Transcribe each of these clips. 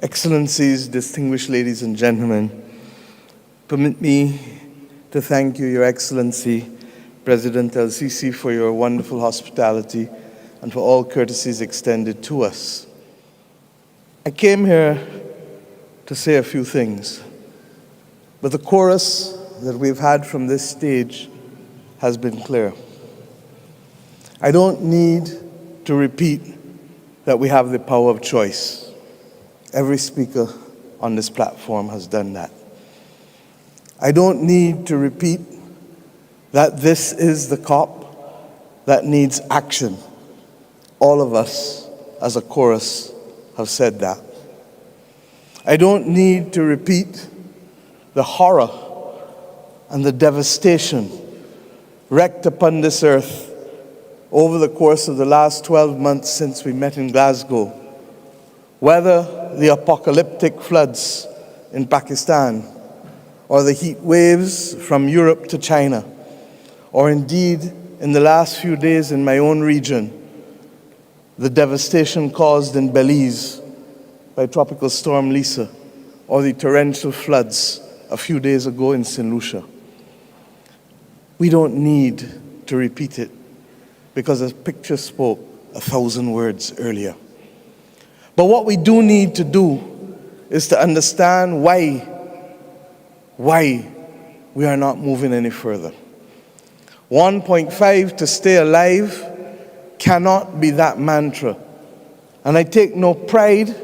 Excellencies, distinguished ladies and gentlemen, permit me to thank you, Your Excellency, President el-Sheikh, for your wonderful hospitality and for all courtesies extended to us. I came here to say a few things, but the chorus that we've had from this stage has been clear. I don't need to repeat that we have the power of choice. Every speaker on this platform has done that. I don't need to repeat that this is the COP that needs action. All of us, as a chorus, have said that. I don't need to repeat the horror and the devastation wreaked upon this earth over the course of the last 12 months since we met in Glasgow. Whether the apocalyptic floods in Pakistan, or the heat waves from Europe to China, or indeed, in the last few days in my own region, the devastation caused in Belize by Tropical Storm Lisa, or the torrential floods a few days ago in St. Lucia. We don't need to repeat it, because a picture spoke 1,000 words earlier. But what we do need to do is to understand why we are not moving any further. 1.5 to stay alive cannot be that mantra. And I take no pride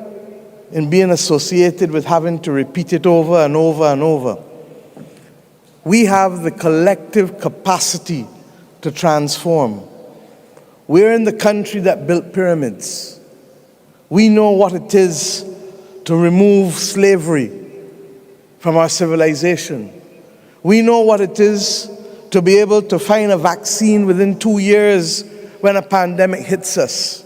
in being associated with having to repeat it over and over and over. We have the collective capacity to transform. We're in the country that built pyramids. We know what it is to remove slavery from our civilization. We know what it is to be able to find a vaccine within 2 years when a pandemic hits us.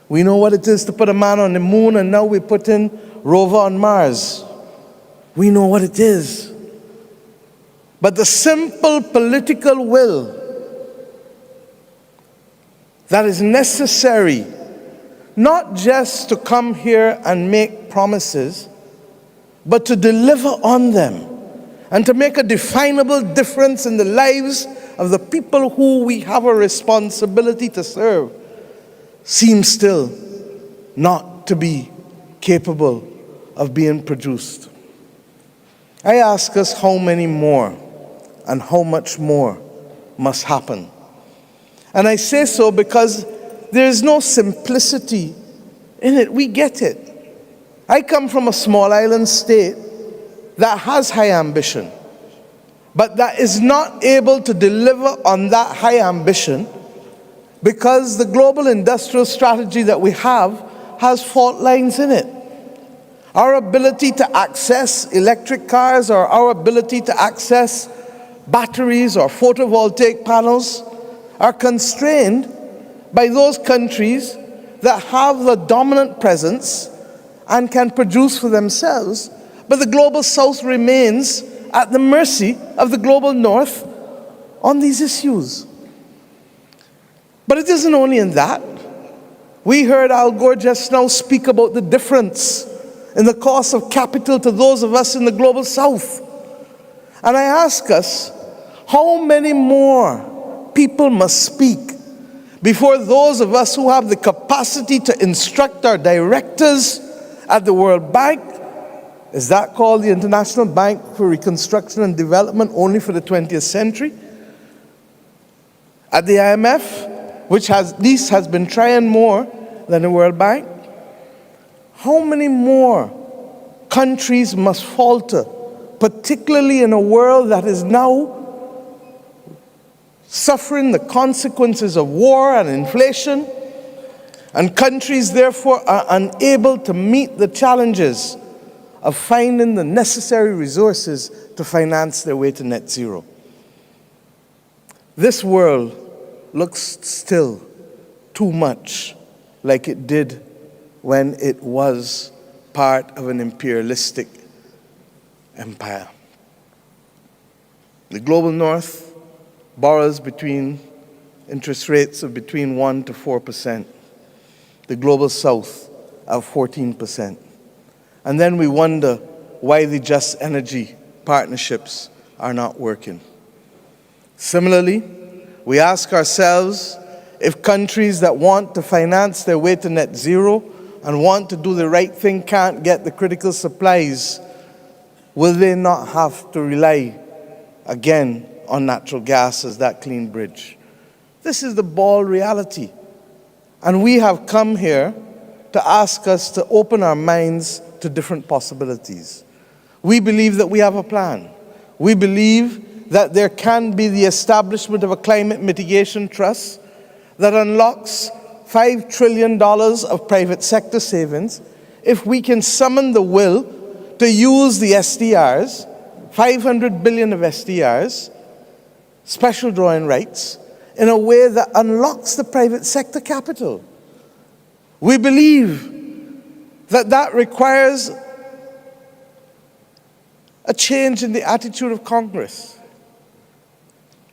We know what it is to put a man on the moon, and now we put in rover on Mars. We know what it is. But the simple political will that is necessary, not just to come here and make promises, but to deliver on them and to make a definable difference in the lives of the people who we have a responsibility to serve, seems still not to be capable of being produced. I ask us how many more and how much more must happen. And I say so because there is no simplicity in it. We get it. I come from a small island state that has high ambition, but that is not able to deliver on that high ambition because the global industrial strategy that we have has fault lines in it. Our ability to access electric cars, or our ability to access batteries or photovoltaic panels, are constrained by those countries that have the dominant presence and can produce for themselves, but the global south remains at the mercy of the global north on these issues. But it isn't only in that. We heard Al Gore just now speak about the difference in the cost of capital to those of us in the global south. And I ask us, how many more people must speak before those of us who have the capacity to instruct our directors at the World Bank, is that called the International Bank for Reconstruction and Development only for the 20th century? At the IMF, which at least has been trying more than the World Bank? How many more countries must falter, particularly in a world that is now suffering the consequences of war and inflation, and countries therefore are unable to meet the challenges of finding the necessary resources to finance their way to net zero? This world looks still too much like it did when it was part of an imperialistic empire. The global north borrows between interest rates of between 1% to 4%. The global south of 14%. And then we wonder why the just energy partnerships are not working. Similarly, we ask ourselves if countries that want to finance their way to net zero and want to do the right thing can't get the critical supplies, will they not have to rely again on natural gas as that clean bridge? This is the bald reality. And we have come here to ask us to open our minds to different possibilities. We believe that we have a plan. We believe that there can be the establishment of a climate mitigation trust that unlocks $5 trillion of private sector savings if we can summon the will to use the SDRs, 500 billion of SDRs, special drawing rights, in a way that unlocks the private sector capital. We believe that that requires a change in the attitude of Congress.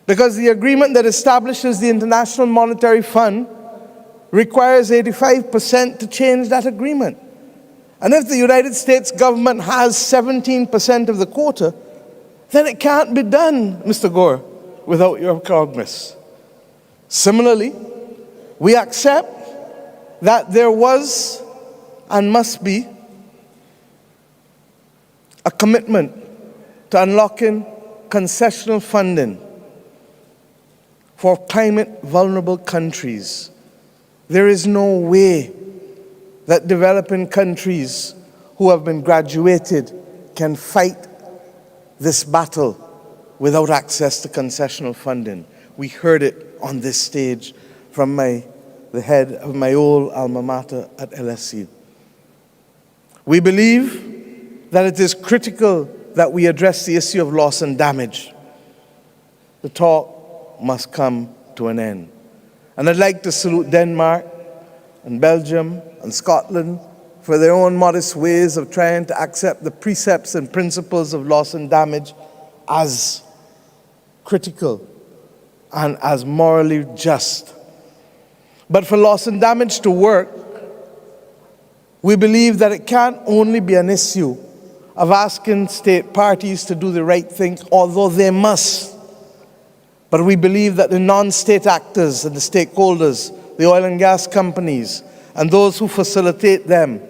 Because the agreement that establishes the International Monetary Fund requires 85% to change that agreement. And if the United States government has 17% of the quota, then it can't be done, Mr. Gore, without your Congress. Similarly, we accept that there was and must be a commitment to unlocking concessional funding for climate-vulnerable countries. There is no way that developing countries who have been graduated can fight this battle without access to concessional funding. We heard it on this stage from the head of my old alma mater at LSE. We believe that it is critical that we address the issue of loss and damage. The talk must come to an end. And I'd like to salute Denmark and Belgium and Scotland for their own modest ways of trying to accept the precepts and principles of loss and damage as critical and as morally just. But for loss and damage to work, we believe that it can't only be an issue of asking state parties to do the right thing, although they must. But we believe that the non-state actors and the stakeholders, the oil and gas companies, and those who facilitate them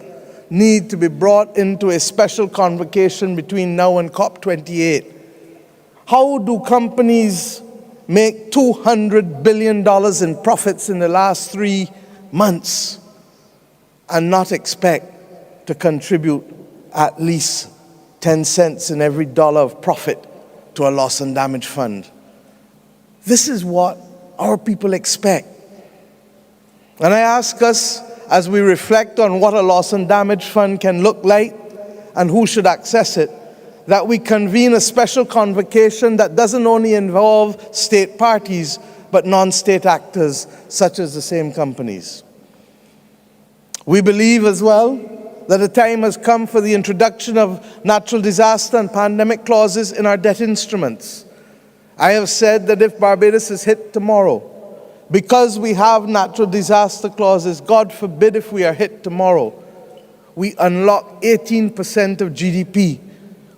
need to be brought into a special convocation between now and COP28. How do companies make $200 billion in profits in the last 3 months and not expect to contribute at least 10 cents in every dollar of profit to a loss and damage fund? This is what our people expect. And I ask us, as we reflect on what a loss and damage fund can look like and who should access it, that we convene a special convocation that doesn't only involve state parties, but non-state actors, such as the same companies. We believe as well that the time has come for the introduction of natural disaster and pandemic clauses in our debt instruments. I have said that if Barbados is hit tomorrow, because we have natural disaster clauses, God forbid if we are hit tomorrow, we unlock 18% of GDP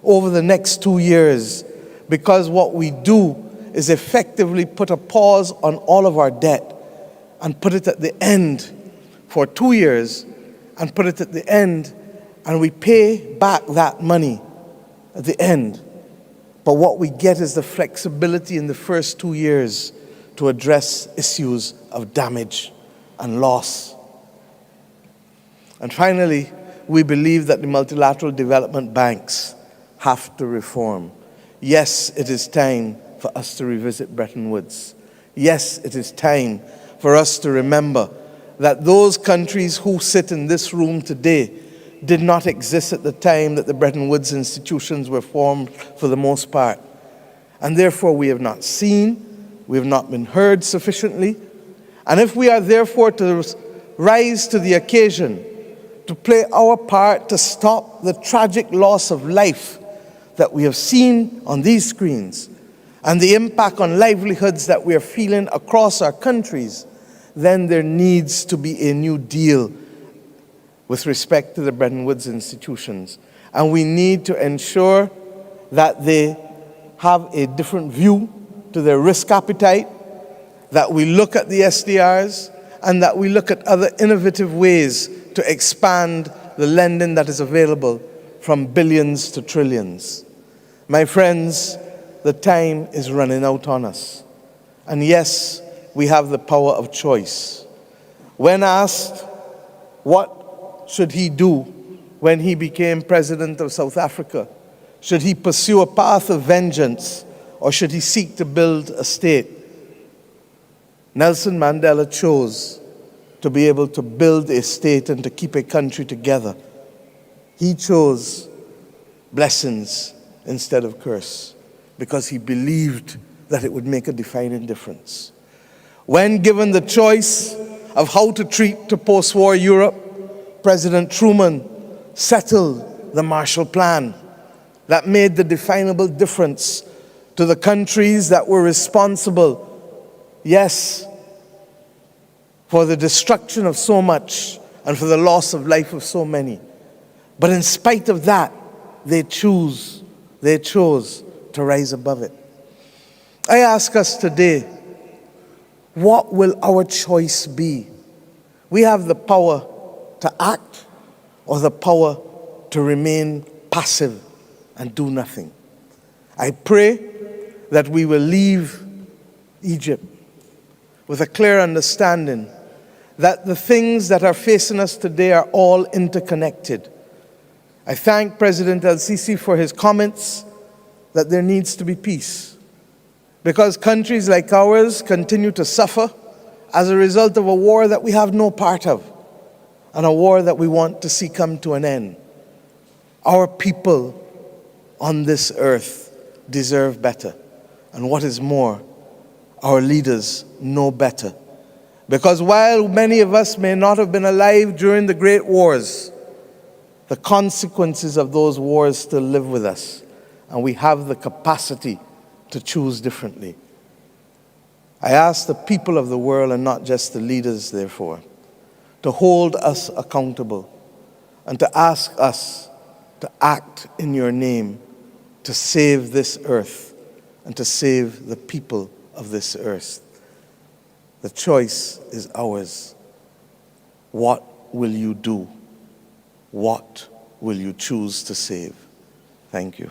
over the next 2 years, because what we do is effectively put a pause on all of our debt and put it at the end for 2 years and put it at the end, and we pay back that money at the end. But what we get is the flexibility in the first 2 years to address issues of damage and loss. And finally, we believe that the multilateral development banks have to reform. Yes, it is time for us to revisit Bretton Woods. Yes, it is time for us to remember that those countries who sit in this room today did not exist at the time that the Bretton Woods institutions were formed for the most part. And therefore we have not seen, we have not been heard sufficiently. And if we are therefore to rise to the occasion, to play our part to stop the tragic loss of life that we have seen on these screens and the impact on livelihoods that we are feeling across our countries, then there needs to be a new deal with respect to the Bretton Woods institutions. And we need to ensure that they have a different view to their risk appetite, that we look at the SDRs, and that we look at other innovative ways to expand the lending that is available from billions to trillions. My friends, the time is running out on us. And yes, we have the power of choice. When asked what should he do when he became president of South Africa, should he pursue a path of vengeance or should he seek to build a state? Nelson Mandela chose to be able to build a state and to keep a country together. He chose blessings instead of curse because he believed that it would make a defining difference. When given the choice of how to treat to post-war Europe, President Truman settled the Marshall Plan that made the definable difference to the countries that were responsible, yes, for the destruction of so much and for the loss of life of so many. But in spite of that, they chose to rise above it. I ask us today, what will our choice be? We have the power to act or the power to remain passive and do nothing. I pray that we will leave Egypt with a clear understanding that the things that are facing us today are all interconnected. I thank President el-Sisi for his comments that there needs to be peace, because countries like ours continue to suffer as a result of a war that we have no part of, and a war that we want to see come to an end. Our people on this earth deserve better. And what is more, our leaders know better. Because while many of us may not have been alive during the great wars, the consequences of those wars still live with us, and we have the capacity to choose differently. I ask the people of the world, and not just the leaders, therefore, to hold us accountable and to ask us to act in your name to save this earth and to save the people of this earth. The choice is ours. What will you do? What will you choose to save? Thank you.